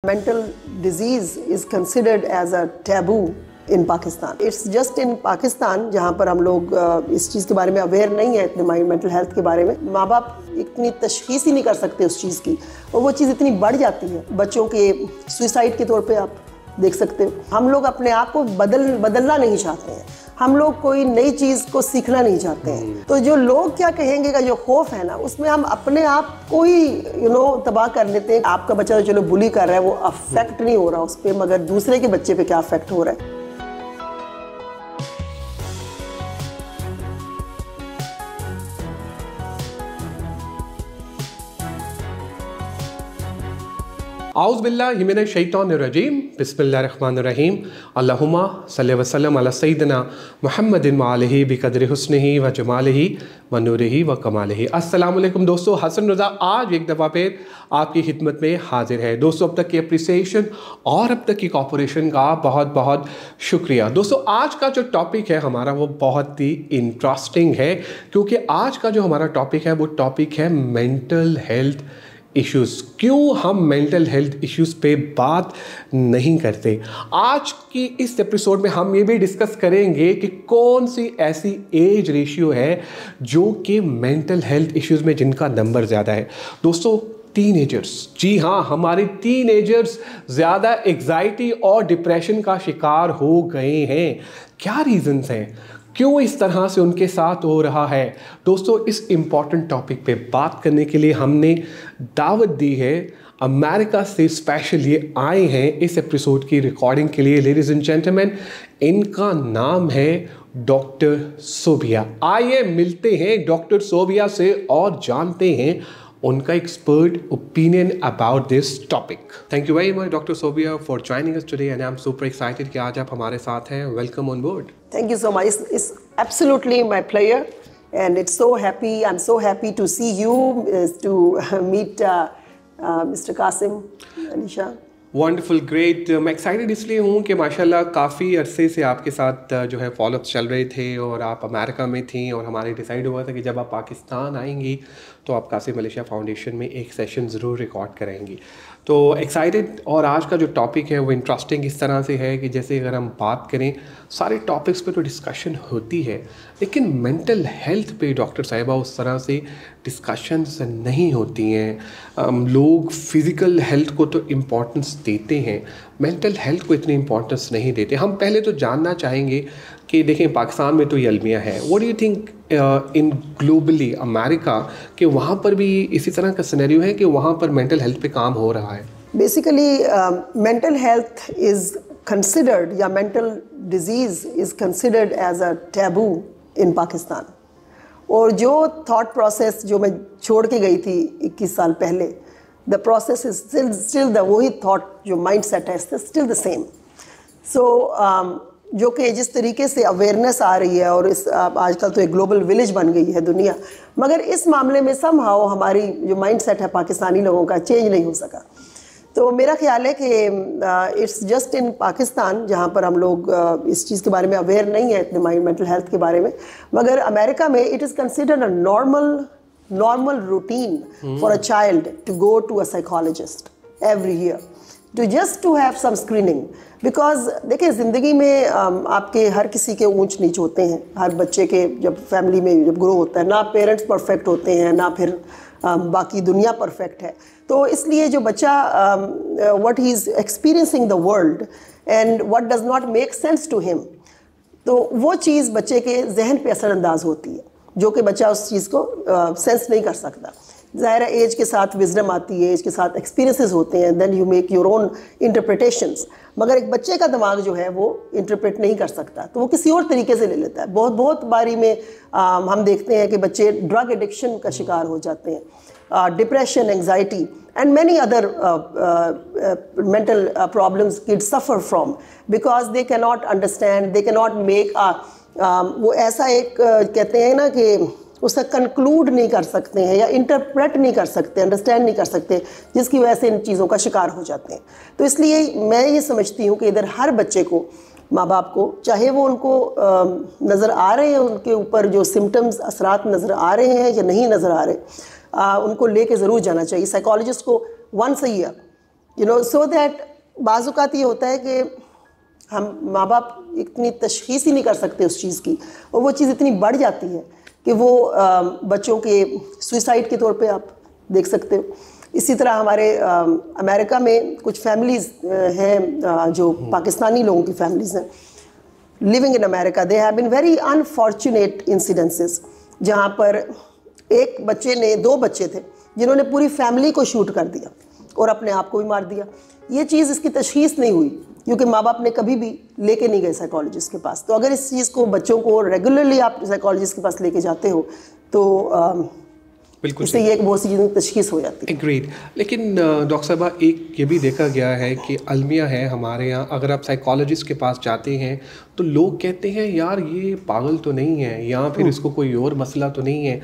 Mental disease is considered as a taboo in Pakistan. It's just in Pakistan जहाँ पर हम लोग इस चीज़ के बारे में अवेयर नहीं है इतने मेंटल हेल्थ के बारे में। माँ बाप इतनी तशख़ीस ही नहीं कर सकते उस चीज़ की और वो चीज़ इतनी बढ़ जाती है। बच्चों के सुसाइड के तौर पे आप देख सकते हो। हम लोग अपने आप को बदलना नहीं चाहते हैं, हम लोग कोई नई चीज़ को सीखना नहीं चाहते हैं। तो जो लोग क्या कहेंगे का जो खौफ है ना, उसमें हम अपने आप को ही तबाह कर लेते हैं। आपका बच्चा तो चलो बुली कर रहा है, वो अफेक्ट नहीं हो रहा उस पर, मगर दूसरे के बच्चे पे क्या अफेक्ट हो रहा है। आउज़ बिल्लाहि मिनश शैतानिर रजीम, बिस्मिल्लाहिर्रहमानिर रहीम। अल्लाहुम्मा सल्लि व सल्लिम अला सय्यिदिना मुहम्मदिन व आलिहि बिक़द्रि हुस्निही व जमालिही व नूरिही व कमालिही। अस्सलामु अलैकुम दोस्तों, हसन रज़ा आज एक दफ़ा फिर आपकी खिदमत में हाजिर है। दोस्तों, अब तक की अप्रिसिएशन और अब तक की कॉपरेशन का बहुत बहुत शुक्रिया। दोस्तों, आज का जो टॉपिक है हमारा वो बहुत ही इंटरेस्टिंग है, क्योंकि आज का जो हमारा टॉपिक है वो टॉपिक है मेंटल हेल्थ इश्यूज़। क्यों हम मेंटल हेल्थ इश्यूज़ पे बात नहीं करते। आज की इस एपिसोड में हम ये भी डिस्कस करेंगे कि कौन सी ऐसी एज रेशियो है जो कि मेंटल हेल्थ इश्यूज़ में जिनका नंबर ज़्यादा है। दोस्तों, टीनेजर्स, जी हाँ, हमारे टीनेजर्स ज़्यादा एग्जाइटी और डिप्रेशन का शिकार हो गए हैं। क्या रीज़न्स हैं, क्यों इस तरह से उनके साथ हो रहा है। दोस्तों, इस इम्पॉर्टेंट टॉपिक पे बात करने के लिए हमने दावत दी है, अमेरिका से स्पेशल ये आए हैं इस एपिसोड की रिकॉर्डिंग के लिए। लेडीज़ एंड जेंटलमैन, इनका नाम है डॉक्टर सोबिया। आइए मिलते हैं डॉक्टर सोबिया से और जानते हैं उनका expert opinion about this topic. Thank you very much doctor Sobia for joining us today and I am super excited कि आज आप हमारे साथ हैं। Welcome on board. Thank you so much. It's absolutely my pleasure, and it's so happy. I'm so happy to see you, to meet Mr. Qasim, Anisha. Wonderful, great. मैं excited इसलिए हूँ कि माशाल्लाह काफ़ी अरसे से आपके साथ जो है फॉलोअप्स चल रहे थे और आप अमेरिका में थी और हमारे डिसाइड हुआ था कि जब आप पाकिस्तान आएंगी तो आप कासिम मलेशिया फाउंडेशन में एक सेशन ज़रूर रिकॉर्ड कराएंगी। तो एक्साइटेड। और आज का जो टॉपिक है वो इंटरेस्टिंग इस तरह से है कि जैसे अगर हम बात करें सारे टॉपिक्स पे तो डिस्कशन होती है, लेकिन मेंटल हेल्थ पे डॉक्टर साहिबा उस तरह से डिस्कशंस नहीं होती हैं। लोग फिज़िकल हेल्थ को तो इम्पोर्टेंस देते हैं, मेंटल हेल्थ को इतनी इम्पोर्टेंस नहीं देते। हम पहले तो जानना चाहेंगे कि देखें, पाकिस्तान में तो ये अलमिया है, what do you think in globally America कि वहाँ पर भी इसी तरह का सिनेरियो है कि वहाँ पर मेंटल हेल्थ पे काम हो रहा है। Basically mental health is considered, या mental disease is considered as a taboo in Pakistan. और जो थॉट प्रोसेस जो मैं छोड़ के गई थी 21 साल पहले, the process is still the वही थॉट, जो माइंड सेट है स्टिल द सेम। सो जो कि जिस तरीके से अवेयरनेस आ रही है और इस आजकल तो एक ग्लोबल विलेज बन गई है दुनिया, मगर इस मामले में समहाउ हमारी जो माइंड सेट है पाकिस्तानी लोगों का चेंज नहीं हो सका। तो मेरा ख्याल है कि इट्स जस्ट इन पाकिस्तान जहाँ पर हम लोग इस चीज़ के बारे में अवेयर नहीं है इतने मेंटल हेल्थ के बारे में, मगर अमेरिका में it is considered a normal routine for a child to go to a psychologist every year to have some screening, because देखिए ज़िंदगी में आपके हर किसी के ऊंच नीच होते हैं। हर बच्चे के जब फैमिली में जब ग्रो होता है, ना पेरेंट्स परफेक्ट होते हैं ना फिर बाकी दुनिया परफेक्ट है। तो इसलिए जो बच्चा what he is experiencing the world and what does not make sense to him, तो वो चीज़ बच्चे के जहन पे असरअंदाज होती है, जो कि बच्चा उस चीज़ को सेंस नहीं कर सकता। ज़ाहिर है एज के साथ विजडम आती है, एज के साथ एक्सपीरियंसेस होते हैं, then you make your own interpretations. मगर एक बच्चे का दिमाग जो है वो इंटरप्रेट नहीं कर सकता, तो वो किसी और तरीके से ले लेता है। बहुत बारी में हम देखते हैं कि बच्चे ड्रग एडिक्शन का शिकार हो जाते हैं, depression, anxiety and many other mental problems kids suffer from, because they can not understand, they can not make वो ऐसा एक कहते हैं ना कि उसका कंक्लूड नहीं कर सकते हैं या इंटरप्रेट नहीं कर सकते, अंडरस्टैंड नहीं कर सकते, जिसकी वजह से इन चीज़ों का शिकार हो जाते हैं। तो इसलिए मैं ये समझती हूँ कि इधर हर बच्चे को, माँ बाप को, चाहे वो उनको नज़र आ रहे हैं, उनके ऊपर जो सिम्टम्स असरात नज़र आ रहे हैं या नहीं नज़र आ रहे, उनको लेके ज़रूर जाना चाहिए साइकोलॉजिस्ट को once a year. So that बाज़-औक़ात ये होता है कि हम माँ बाप इतनी तशख़ीस ही नहीं कर सकते उस चीज़ की, और वो चीज़ इतनी बढ़ जाती है कि वो बच्चों के सुसाइड के तौर पे आप देख सकते हो। इसी तरह हमारे अमेरिका में कुछ फैमिलीज़ हैं जो पाकिस्तानी लोगों की फैमिलीज़ हैं living in America. They have been very unfortunate incidences जहाँ पर एक बच्चे ने, 2 बच्चे थे जिन्होंने पूरी फैमिली को शूट कर दिया और अपने आप को भी मार दिया। ये चीज़ इसकी तशख़ीस नहीं हुई क्योंकि माँ बाप ने कभी भी लेके नहीं गए साइकोलॉजिस्ट के पास। तो अगर इस चीज़ को बच्चों को रेगुलरली आप साइकोलॉजिस्ट के पास लेके जाते हो तो बिल्कुल इससे ये एक बहुत सी चीज़ों की तशख़ीस हो जाती है। एग्रीड। लेकिन डॉक्टर साहबा, एक ये भी देखा गया है कि अलमिया है हमारे यहाँ, अगर आप साइकोलॉजिस्ट के पास जाते हैं तो लोग कहते हैं यार ये पागल तो नहीं है, या फिर इसको कोई और मसला तो नहीं है।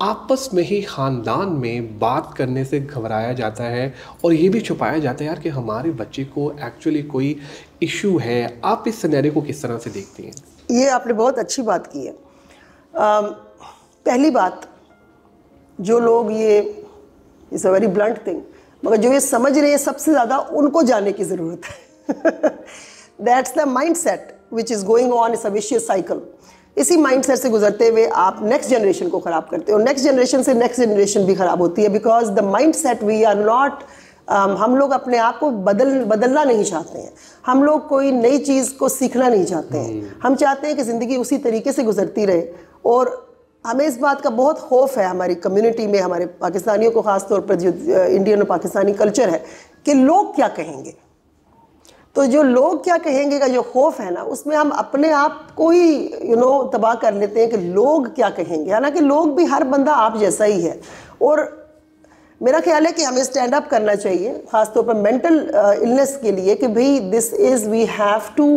आपस में ही ख़ानदान में बात करने से घबराया जाता है और ये भी छुपाया जाता है यार कि हमारे बच्चे को एक्चुअली कोई इशू है। आप इस सिनेरियो को किस तरह से देखती हैं? ये आपने बहुत अच्छी बात की है। पहली बात, जो लोग ये is a very blunt thing, मगर जो ये समझ रहे हैं सबसे ज़्यादा उनको जानने की ज़रूरत है। That's the mind set which is going on, it's a vicious cycle. इसी माइंड सेट से गुजरते हुए आप नेक्स्ट जनरेशन को ख़राब करते हो, नेक्स्ट जनरेशन से नेक्स्ट जनरेशन भी ख़राब होती है। Because the mindset we are not, हम लोग अपने आप को बदलना नहीं चाहते हैं, हम लोग कोई नई चीज़ को सीखना नहीं चाहते हैं। हम चाहते हैं कि ज़िंदगी उसी तरीके से गुजरती रहे। और हमें इस बात का बहुत खौफ है हमारी कम्युनिटी में, हमारे पाकिस्तानियों को ख़ास तौर पर, जो इंडियन और पाकिस्तानी कल्चर है, कि लोग क्या कहेंगे। तो जो लोग क्या कहेंगे का जो खौफ है ना, उसमें हम अपने आप को ही तबाह कर लेते हैं कि लोग क्या कहेंगे। हालांकि लोग भी, हर बंदा आप जैसा ही है। और मेरा ख्याल है कि हमें स्टैंड अप करना चाहिए ख़ास तौर पर मेंटल इलनेस के लिए कि भाई this is, we have to,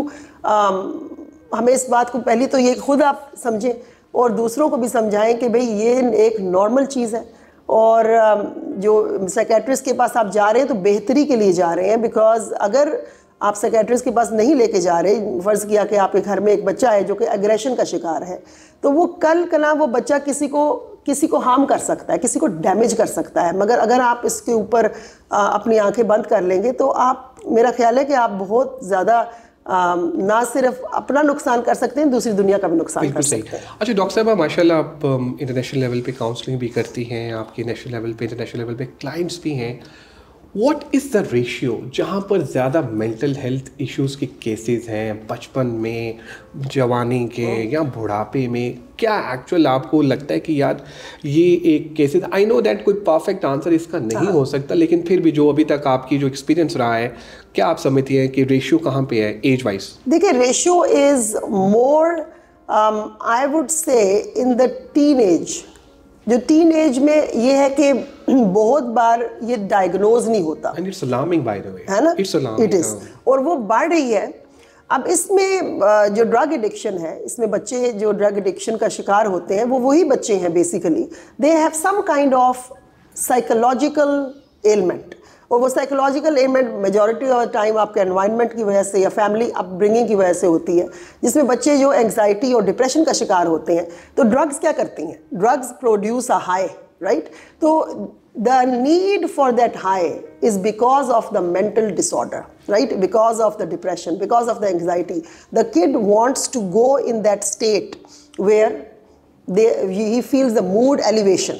हमें इस बात को पहले तो ये खुद आप समझें और दूसरों को भी समझाएं कि भाई ये एक नॉर्मल चीज़ है। और जो साइकेट्रिस्ट के पास आप जा रहे हैं तो बेहतरी के लिए जा रहे हैं। बिकॉज अगर आप साइकेट्रिस्ट के पास नहीं लेके जा रहे, फ़र्ज़ किया कि आपके घर में एक बच्चा है जो कि एग्रेशन का शिकार है, तो वो कल कना वो बच्चा किसी को हार्म कर सकता है, किसी को डैमेज कर सकता है। मगर अगर आप इसके ऊपर अपनी आंखें बंद कर लेंगे तो आप, मेरा ख्याल है कि आप बहुत ज़्यादा ना सिर्फ अपना नुकसान कर सकते हैं, दूसरी दुनिया का भी नुकसान कर सकते हैं। अच्छा डॉक्टर साहब, माशाल्लाह आप इंटरनेशनल लेवल पे काउंसलिंग भी करती हैं, आपकी नेशनल लेवल पे, इंटरनेशनल लेवल पे क्लाइंट्स भी हैं। व्हाट इज़ द रेशियो जहाँ पर ज़्यादा मेंटल हेल्थ इश्यूज़ के केसेस हैं, बचपन में, जवानी के या बुढ़ापे में? क्या एक्चुअल आपको लगता है कि यार ये एक केसेस, आई नो दैट कोई परफेक्ट आंसर इसका नहीं हो सकता, लेकिन फिर भी जो अभी तक आपकी जो एक्सपीरियंस रहा है, क्या आप समझती हैं कि रेशियो कहाँ पे है एज वाइज? देखिए, ratio is more, I would say in the teen age. जो टीन एज में ये है कि बहुत बार ये डायग्नोज नहीं होता, and it's alarming by the way, है ना, इट्स अलार्मिंग, इट इज, और वो बढ़ रही है। अब इसमें जो ड्रग एडिक्शन है, इसमें बच्चे जो ड्रग एडिक्शन का शिकार होते हैं वो वही बच्चे हैं basically, they have some kind of psychological element. और वो psychological element majority of time आपके एनवायरनमेंट की वजह से या फैमिली अपब्रिंगिंग की वजह से होती है, जिसमें बच्चे जो एंग्जाइटी और डिप्रेशन का शिकार होते हैं। तो ड्रग्स क्या करती हैं? Drugs produce a high, right? तो the need for that high is because of the mental disorder, right? Because of the depression, because of the anxiety. The kid wants to go in that state where he feels the mood elevation,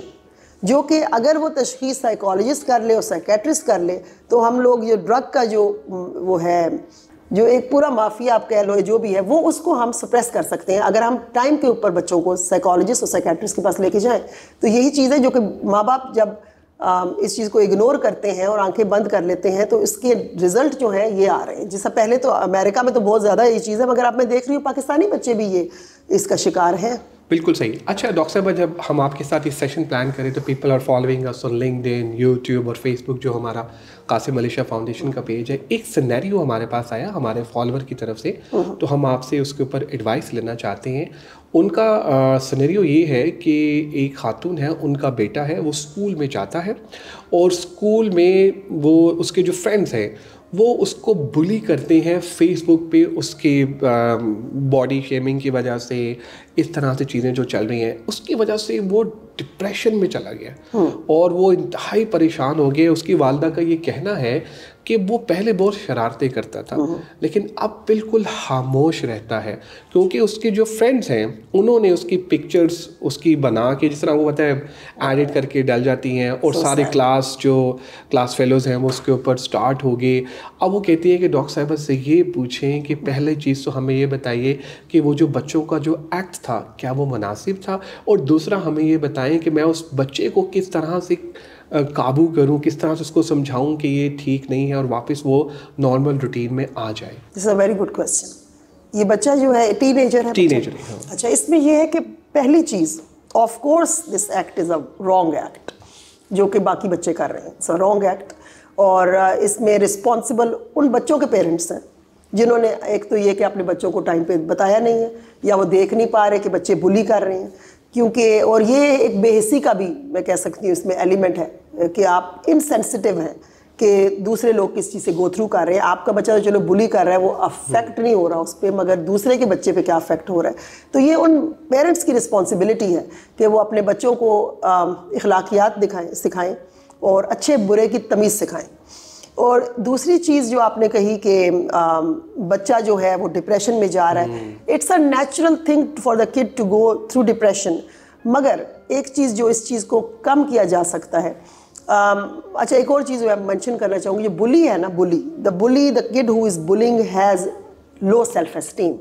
जो कि अगर वो तशख़ीस psychologist कर ले और psychiatrist कर ले तो हम लोग जो ड्रग का जो वो है, जो एक पूरा माफिया आप कह लो, जो भी है, वो उसको हम सप्रेस कर सकते हैं अगर हम टाइम के ऊपर बच्चों को साइकोलॉजिस्ट और साइकेट्रिस्ट के पास लेके जाएं। तो यही चीज़ है जो कि माँ बाप जब इस चीज़ को इग्नोर करते हैं और आंखें बंद कर लेते हैं तो इसके रिजल्ट जो हैं ये आ रहे हैं। जिससे पहले तो अमेरिका में तो बहुत ज़्यादा ये चीज़ है, मगर अब मैं देख रही हूँ पाकिस्तानी बच्चे भी ये इसका शिकार हैं। बिल्कुल सही। अच्छा डॉक्टर साहब, जब हम आपके साथ इस सेशन प्लान करें तो people are following us on LinkedIn, YouTube और फेसबुक, जो हमारा कासिम अली शाह फाउंडेशन का पेज है। एक सिनेरियो हमारे पास आया हमारे फॉलोअर की तरफ से, तो हम आपसे उसके ऊपर एडवाइस लेना चाहते हैं। उनका सिनेरियो ये है कि एक खातून है, उनका बेटा है, वो स्कूल में जाता है और स्कूल में वो उसके जो फ्रेंड्स हैं वो उसको बुली करते हैं फेसबुक पे, उसके बॉडी शेमिंग की वजह से, इस तरह से चीज़ें जो चल रही हैं, उसकी वजह से वो डिप्रेशन में चला गया और वो इंतहाई परेशान हो गया। उसकी वालदा का ये कहना है कि वो पहले बहुत शरारतें करता था, लेकिन अब बिल्कुल खामोश रहता है, क्योंकि उसके जो फ्रेंड्स हैं उन्होंने उसकी पिक्चर्स उसकी बना के, जिस तरह वो पता है एडिट करके डाल जाती हैं, और सारे क्लास फेलोज़ हैं वो उसके ऊपर स्टार्ट हो गए। अब वो कहती है कि डॉक्टर साहबा से ये पूछें कि पहले चीज़ तो हमें ये बताइए कि वो जो बच्चों का जो एक्ट था क्या वो मुनासिब था, और दूसरा हमें ये बताएं कि मैं उस बच्चे को किस तरह से काबू करूं, किस तरह से उसको समझाऊं कि ये ठीक नहीं है और वापस वो नॉर्मल रूटीन में आ जाए। This is a very good question. ये बच्चा जो है टीनेजर है। हाँ। अच्छा, इसमें ये है कि पहली चीज़, of course this act is a wrong act जो कि बाकी बच्चे कर रहे हैं, इट्स अ रॉन्ग एक्ट। और इसमें रिस्पॉन्सिबल उन बच्चों के पेरेंट्स हैं जिन्होंने एक तो ये कि अपने बच्चों को टाइम पे बताया नहीं है, या वो देख नहीं पा रहे कि बच्चे बुली कर रहे हैं, क्योंकि और ये एक बेहिसी का भी मैं कह सकती हूँ इसमें एलिमेंट है कि आप इनसेंसिटिव हैं कि दूसरे लोग किस चीज़ से गो थ्रू कर रहे हैं। आपका बच्चा तो चलो बुली कर रहा है, वो अफेक्ट नहीं हो रहा उस पर, मगर दूसरे के बच्चे पे क्या अफेक्ट हो रहा है। तो ये उन पेरेंट्स की रिस्पॉन्सिबिलिटी है कि वो अपने बच्चों को इखलाकियात सिखाएं और अच्छे बुरे की तमीज़ सिखाएं। और दूसरी चीज़ जो आपने कही कि बच्चा जो है वो डिप्रेशन में जा रहा है, it's a natural thing for the kid to go through depression. मगर एक चीज़ जो इस चीज़ को कम किया जा सकता है, अच्छा एक और चीज़ मैं मेंशन करना चाहूँगी, जो बुली है ना, the kid who is bullying has low self esteem,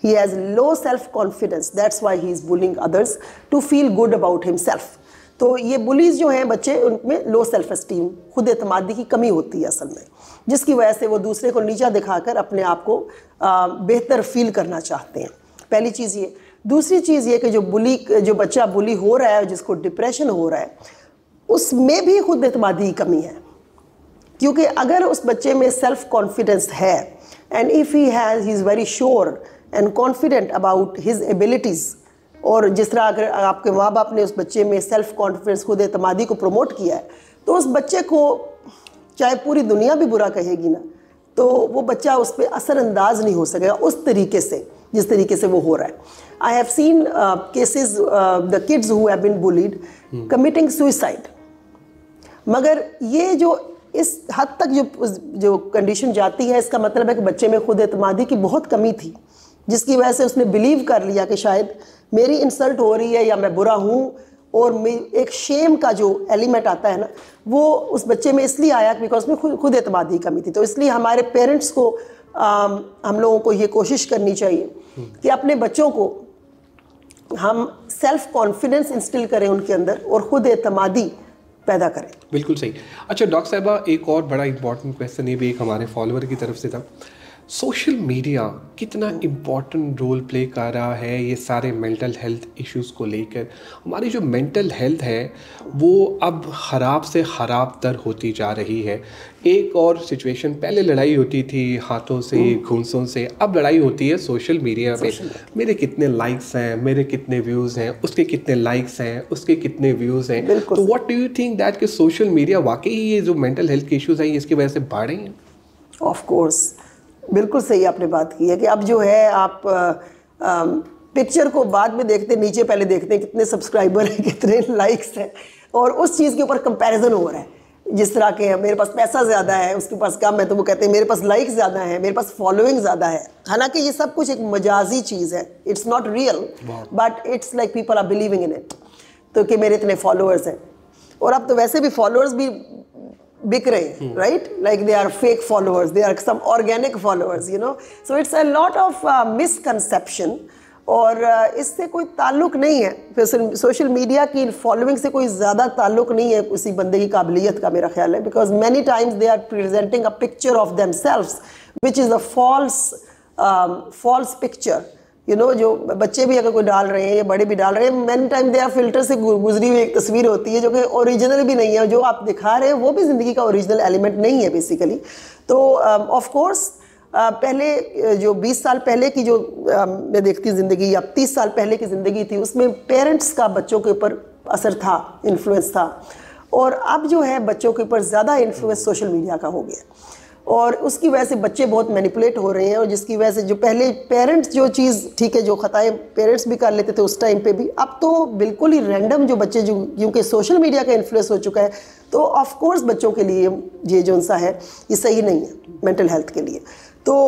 he has low self confidence, that's why he is bullying others to feel good about himself. तो ये बुलीज़ जो हैं बच्चे, उनमें लो सेल्फ एस्टीम, खुद एतमादी की कमी होती है असल में, जिसकी वजह से वो दूसरे को नीचा दिखाकर अपने आप को बेहतर फील करना चाहते हैं। पहली चीज़ ये। दूसरी चीज़ ये कि जो बच्चा बुली हो रहा है, जिसको डिप्रेशन हो रहा है, उसमें भी खुद एतमादी की कमी है, क्योंकि अगर उस बच्चे में सेल्फ कॉन्फिडेंस है and if he is very sure and confident about his abilities, और जिस तरह अगर आपके माँ बाप ने उस बच्चे में सेल्फ कॉन्फिडेंस, खुद एतमादी को प्रमोट किया है, तो उस बच्चे को चाहे पूरी दुनिया भी बुरा कहेगी ना, तो वो बच्चा उस पर असरअंदाज नहीं हो सकेगा उस तरीके से जिस तरीके से वो हो रहा है। I have seen cases the kids who have been bullied committing suicide. मगर ये जो इस हद तक जो कंडीशन जाती है, इसका मतलब है कि बच्चे में खुद एतमादी की बहुत कमी थी, जिसकी वजह से उसने बिलीव कर लिया कि शायद मेरी इंसल्ट हो रही है या मैं बुरा हूँ, और एक शेम का जो एलिमेंट आता है ना, वो उस बच्चे में इसलिए आया बिकॉज में खुद एतमादी की कमी थी। तो इसलिए हमारे पेरेंट्स को हम लोगों को ये कोशिश करनी चाहिए कि अपने बच्चों को हम सेल्फ कॉन्फिडेंस इंस्टिल करें उनके अंदर और खुद एतमादी पैदा करें। बिल्कुल सही। अच्छा डॉक्टर साहबा, एक और बड़ा इंपॉर्टेंट क्वेश्चन ये भी एक हमारे फॉलोअर की तरफ से था, सोशल मीडिया कितना इम्पॉर्टेंट रोल प्ले कर रहा है ये सारे मेंटल हेल्थ इश्यूज़ को लेकर। हमारी जो मेंटल हेल्थ है वो अब ख़राब से ख़राब तर होती जा रही है। एक और सिचुएशन, पहले लड़ाई होती थी हाथों से, घूंसों से, अब लड़ाई होती है सोशल मीडिया पे। मेरे कितने लाइक्स हैं, मेरे कितने व्यूज़ हैं, उसके कितने लाइक्स हैं, उसके कितने व्यूज़ हैं। तो what do you think that कि सोशल मीडिया वाकई ये जो मेंटल हेल्थ के इश्यूज़ हैं इसकी वजह से बढ़ रही हैं? ऑफ कोर्स, बिल्कुल सही आपने बात की है कि अब जो है आप पिक्चर को बाद में देखते, नीचे पहले देखते हैं कितने सब्सक्राइबर हैं, कितने लाइक्स हैं, और उस चीज़ के ऊपर कंपैरिजन हो रहा है। जिस तरह के मेरे पास पैसा ज़्यादा है, उसके पास कम है, तो वो कहते हैं मेरे पास लाइक्स ज़्यादा है, मेरे पास फॉलोइंग ज़्यादा है। हालांकि ये सब कुछ एक मजाजी चीज़ है, it's not real, but it's like people are believing in it. तो कि मेरे इतने फॉलोअर्स हैं, और अब तो वैसे भी फॉलोअर्स भी बिक रहे हैं, right? Like they are fake followers, they are some organic followers, you know. So it's a lot of misconception, और इससे कोई ताल्लुक नहीं है, फिर सोशल मीडिया की फॉलोइंग से कोई ज़्यादा ताल्लुक नहीं है किसी बंदे की काबिलियत का, मेरा ख्याल है। Because many times they are presenting a picture of themselves which is a false picture, you know. जो बच्चे भी अगर कोई डाल रहे हैं या बड़े भी डाल रहे हैं, many time they are filter से गुजरी हुई एक तस्वीर होती है जो कि ओरिजिनल भी नहीं है, जो आप दिखा रहे हैं वो भी ज़िंदगी का ओरिजिनल एलिमेंट नहीं है बेसिकली। तो ऑफ कोर्स पहले जो 20 साल पहले की जो मैं देखती ज़िंदगी, या 30 साल पहले की ज़िंदगी थी, उसमें पेरेंट्स का बच्चों के ऊपर असर था, इन्फ्लुएंस था, और अब जो है बच्चों के ऊपर ज़्यादा इन्फ्लुएंस सोशल मीडिया का हो गया। और उसकी वजह से बच्चे बहुत मैनिपुलेट हो रहे हैं, और जिसकी वजह से जो पहले पेरेंट्स जो चीज़ ठीक है जो खताएं पेरेंट्स भी कर लेते थे उस टाइम पे भी, अब तो बिल्कुल ही रैंडम जो बच्चे जो क्योंकि सोशल मीडिया का इन्फ्लुएंस हो चुका है, तो ऑफ कोर्स बच्चों के लिए ये जो सा है ये सही नहीं है मेंटल हेल्थ के लिए। तो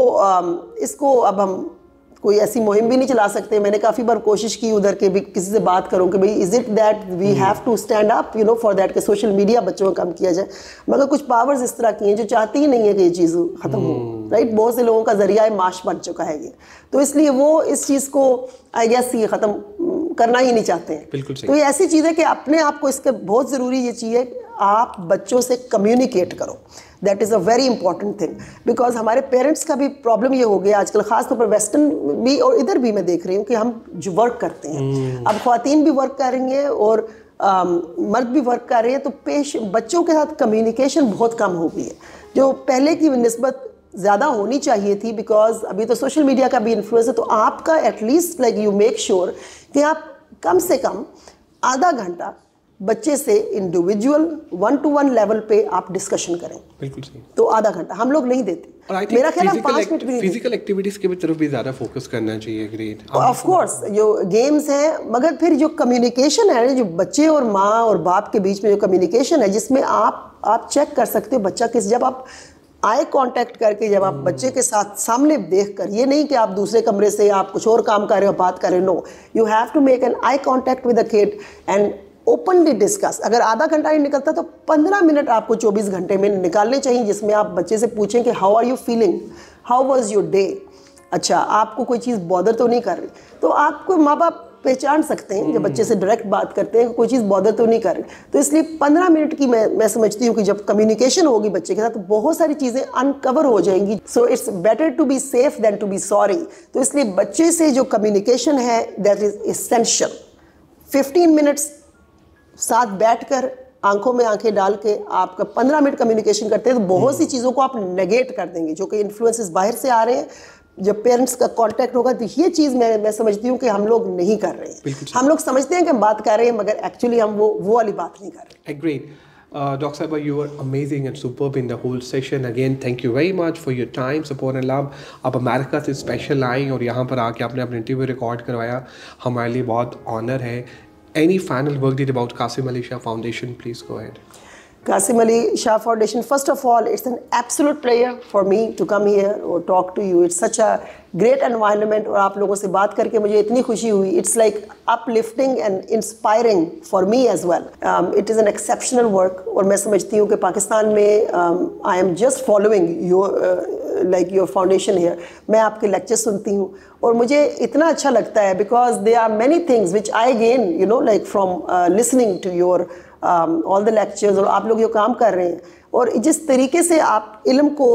इसको अब हम कोई ऐसी मुहिम भी नहीं चला सकते। मैंने काफ़ी बार कोशिश की उधर के भी किसी से बात करूं कि भाई is it that we have to stand up you know for that कि सोशल मीडिया बच्चों का कम किया जाए, मगर कुछ पावर्स इस तरह की हैं जो चाहती ही नहीं है कि ये चीज़ ख़त्म हो, राइट। बहुत से लोगों का जरिया माश बन चुका है ये, तो इसलिए वो इस चीज़ को आई गेस ये ख़त्म करना ही नहीं चाहते हैं। बिल्कुल सही। तो ये ऐसी चीज़ है कि अपने आप को इसका बहुत ज़रूरी ये चीज़ है कि आप बच्चों से कम्युनिकेट करो, that is a very important thing. Because हमारे पेरेंट्स का भी प्रॉब्लम ये हो गया आजकल, खासतौर पर वेस्टर्न भी और इधर भी मैं देख रही हूँ कि हम जो वर्क करते हैं, अब ख्वातीन भी वर्क कर रही हैं और मर्द भी वर्क कर रहे हैं, तो बच्चों के साथ कम्युनिकेशन बहुत कम हो गई है जो पहले की निस्बत ज़्यादा होनी चाहिए थी। बिकॉज अभी तो सोशल मीडिया का भी इन्फ्लुएंस है, तो आपका at least like you make sure कि आप कम से कम आधा घंटा बच्चे से इंडिविजुअल 1-to-1 लेवल पे आप डिस्कशन करें। बिल्कुल सही। तो आधा घंटा हम लोग नहीं देते, मेरा ख्याल है 5 मिनट भी। फिजिकल एक्टिविटीज की तरफ भी ज़्यादा फोकस करना चाहिए। ग्रेट। ऑफ कोर्स जो गेम्स हैं, मगर फिर जो कम्युनिकेशन है जो बच्चे और माँ और बाप के बीच में जो कम्युनिकेशन है, जिसमें आप चेक कर सकते हो बच्चा किस, जब आप आई कांटेक्ट करके जब आप बच्चे के साथ सामने देखकर, ये नहीं कि आप दूसरे कमरे से आप कुछ और काम कर रहे हो बात कर रहे हो, no, you have to make an eye contact with a kid and openly discuss. अगर आधा घंटा नहीं निकलता तो 15 मिनट आपको 24 घंटे में निकालने चाहिए, जिसमें आप बच्चे से पूछें कि how are you feeling, how was your day. अच्छा, आपको कोई चीज़ बॉदर तो नहीं कर रही, तो आपको माँ बाप पहचान सकते हैं जब बच्चे से डायरेक्ट बात करते हैं कोई चीज़ बॉदर तो नहीं कर रही। तो इसलिए 15 मिनट की मैं समझती हूँ कि जब कम्युनिकेशन होगी बच्चे के साथ तो बहुत सारी चीज़ें अनकवर हो जाएंगी। So it's better to be safe than to be sorry. तो इसलिए बच्चे से जो कम्युनिकेशन है दैट इज़ एसेंशियल। 15 मिनट्स साथ बैठकर आंखों में आंखें डाल के आपका 15 मिनट कम्युनिकेशन करते हैं तो बहुत सी चीज़ों को आप नेगेट कर देंगे जो कि इन्फ्लुएंसेस बाहर से आ रहे हैं। जब पेरेंट्स का कांटेक्ट होगा तो ये चीज़ मैं समझती हूँ कि हम लोग नहीं कर रहे हैं। हम लोग समझते हैं कि हम बात कर रहे हैं, मगर एक्चुअली हम वो वाली बात नहीं कर रहे। Agreed. Dr. Saiba, you were amazing and superb in the whole session. Again, thank you very much for your time, support and love. आप अमेरिका से स्पेशल आई और यहाँ पर आके आपने अपने इंटरव्यू रिकॉर्ड करवाया, हमारे लिए बहुत ऑनर है। Any final word did about Qasim Ali Shah Foundation? Please go ahead. Qasim Ali Shah Foundation, first of all, it's an absolute pleasure for me to come here or talk to you. It's such a great environment और आप लोगों से बात करके मुझे इतनी खुशी हुई. It's like uplifting and inspiring for me as well. It is an exceptional work और मैं समझती हूँ कि पाकिस्तान में I am just following your foundation here. मैं आपके लेक्चर सुनती हूँ और मुझे इतना अच्छा लगता है because there are many things which I gain like from listening to your all the lectures और आप लोग जो काम कर रहे हैं और जिस तरीके से आप इल्म को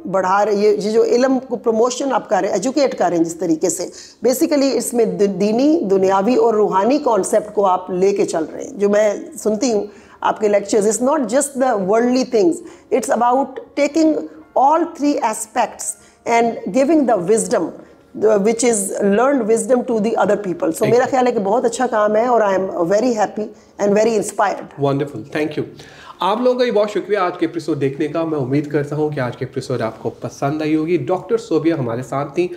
बढ़ा रहे हैं, ये जो इल्म को प्रमोशन आप कर रहे हैं, एजुकेट कर रहे हैं जिस तरीके से, बेसिकली इसमें दीनी, दुनियावी और रूहानी कॉन्सेप्ट को आप लेके चल रहे हैं। जो मैं सुनती हूँ आपके lectures, it's not just the worldly things, it's about taking all 3 aspects and giving the wisdom which is learned wisdom to the other people. So मेरा ख्याल है कि बहुत अच्छा काम है और I am very happy and very inspired. Wonderful, thank you. आप लोगों का भी बहुत शुक्रिया आज के एपिसोड देखने का। मैं उम्मीद करता हूँ कि आज के एपिसोड आपको पसंद आई होगी। डॉक्टर सोबिया हमारे साथ थी,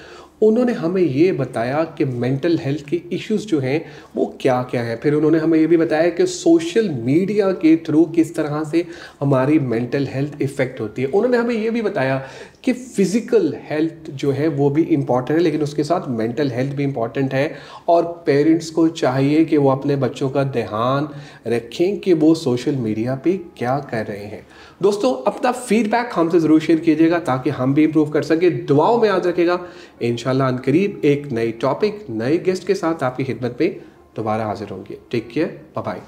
उन्होंने हमें ये बताया कि मेंटल हेल्थ के इश्यूज़ जो हैं वो क्या क्या हैं। फिर उन्होंने हमें ये भी बताया कि सोशल मीडिया के थ्रू किस तरह से हमारी मेंटल हेल्थ इफ़ेक्ट होती है। उन्होंने हमें ये भी बताया कि फ़िज़िकल हेल्थ जो है वो भी इम्पॉर्टेंट है, लेकिन उसके साथ मेंटल हेल्थ भी इम्पॉर्टेंट है और पेरेंट्स को चाहिए कि वो अपने बच्चों का ध्यान रखें कि वो सोशल मीडिया पे क्या कर रहे हैं। दोस्तों, अपना फीडबैक हमसे ज़रूर शेयर कीजिएगा ताकि हम भी इम्प्रूव कर सकें। दुआओं में याद रखिएगा। इंशाल्लाह अनकरीब एक नई टॉपिक, नए गेस्ट के साथ आपकी खिदमत में दोबारा हाजिर होंगे। Take care, bye bye.